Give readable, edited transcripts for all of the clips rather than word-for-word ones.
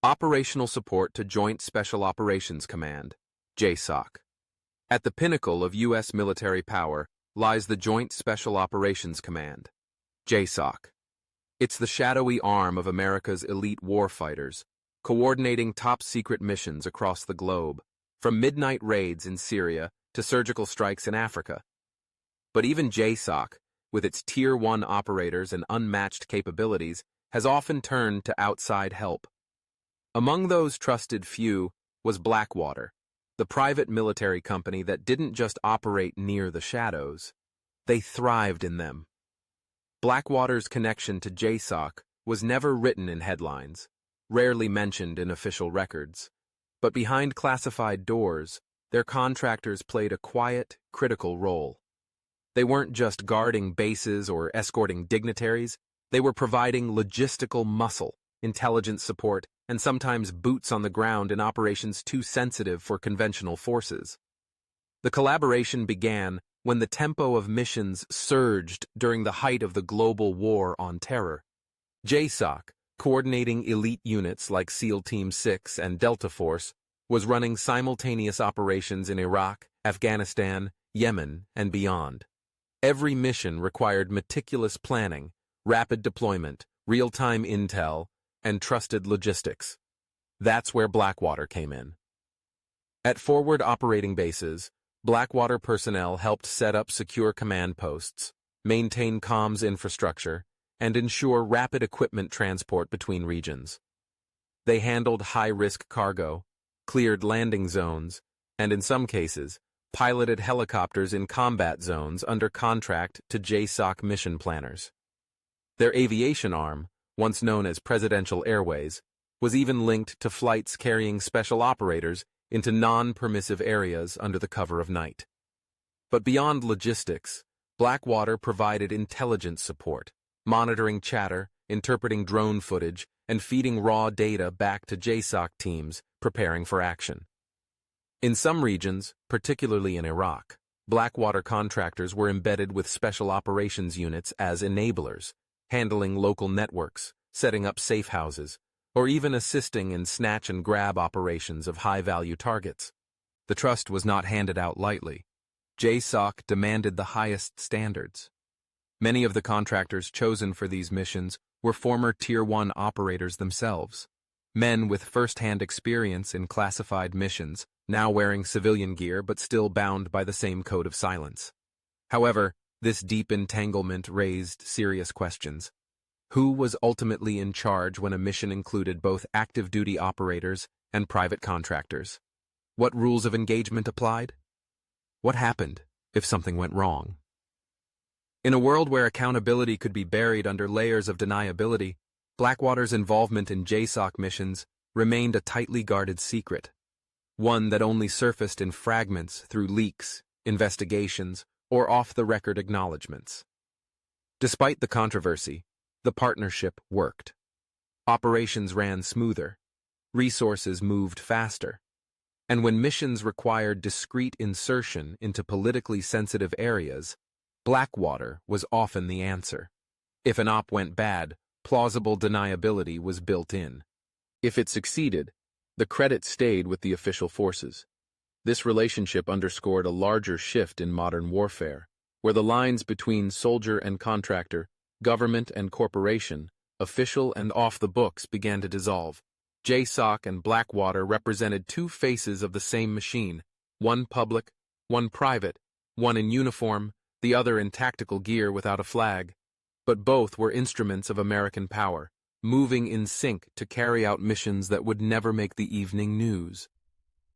Operational support to Joint Special Operations Command, JSOC. At the pinnacle of U.S. military power lies the Joint Special Operations Command, JSOC. It's the shadowy arm of America's elite warfighters, coordinating top-secret missions across the globe, from midnight raids in Syria to surgical strikes in Africa. But even JSOC, with its Tier 1 operators and unmatched capabilities, has often turned to outside help. Among those trusted few was Blackwater, the private military company that didn't just operate near the shadows, they thrived in them. Blackwater's connection to JSOC was never written in headlines, rarely mentioned in official records, but behind classified doors, their contractors played a quiet, critical role. They weren't just guarding bases or escorting dignitaries, they were providing logistical muscle, intelligence support, and sometimes boots on the ground in operations too sensitive for conventional forces. The collaboration began when the tempo of missions surged during the height of the global war on terror. JSOC, coordinating elite units like SEAL Team 6 and Delta Force, was running simultaneous operations in Iraq, Afghanistan, Yemen, and beyond. Every mission required meticulous planning, rapid deployment, real-time intel, and trusted logistics. That's where Blackwater came in. At forward operating bases, Blackwater personnel helped set up secure command posts, maintain comms infrastructure, and ensure rapid equipment transport between regions. They handled high-risk cargo, cleared landing zones, and in some cases, piloted helicopters in combat zones under contract to JSOC mission planners. Their aviation arm, once known as Presidential Airways, was even linked to flights carrying special operators into non-permissive areas under the cover of night. But beyond logistics, Blackwater provided intelligence support, monitoring chatter, interpreting drone footage, and feeding raw data back to JSOC teams preparing for action. In some regions, particularly in Iraq, Blackwater contractors were embedded with special operations units as enablers, handling local networks, setting up safe houses, or even assisting in snatch-and-grab operations of high-value targets. The trust was not handed out lightly. JSOC demanded the highest standards. Many of the contractors chosen for these missions were former Tier 1 operators themselves, men with first-hand experience in classified missions, now wearing civilian gear but still bound by the same code of silence. However, this deep entanglement raised serious questions. Who was ultimately in charge when a mission included both active-duty operators and private contractors? What rules of engagement applied? What happened if something went wrong? In a world where accountability could be buried under layers of deniability, Blackwater's involvement in JSOC missions remained a tightly guarded secret, one that only surfaced in fragments through leaks, investigations, or off-the-record acknowledgments. Despite the controversy, the partnership worked. Operations ran smoother, resources moved faster, and when missions required discreet insertion into politically sensitive areas, Blackwater was often the answer. If an op went bad, plausible deniability was built in. If it succeeded, the credit stayed with the official forces. This relationship underscored a larger shift in modern warfare, where the lines between soldier and contractor, government and corporation, official and off the books began to dissolve. JSOC and Blackwater represented two faces of the same machine, one public, one private, one in uniform, the other in tactical gear without a flag. But both were instruments of American power, moving in sync to carry out missions that would never make the evening news.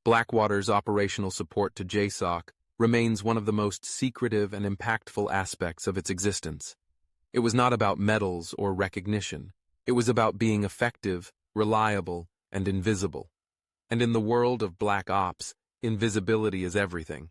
Blackwater's operational support to JSOC remains one of the most secretive and impactful aspects of its existence. It was not about medals or recognition. It was about being effective, reliable, and invisible. And in the world of black ops, invisibility is everything.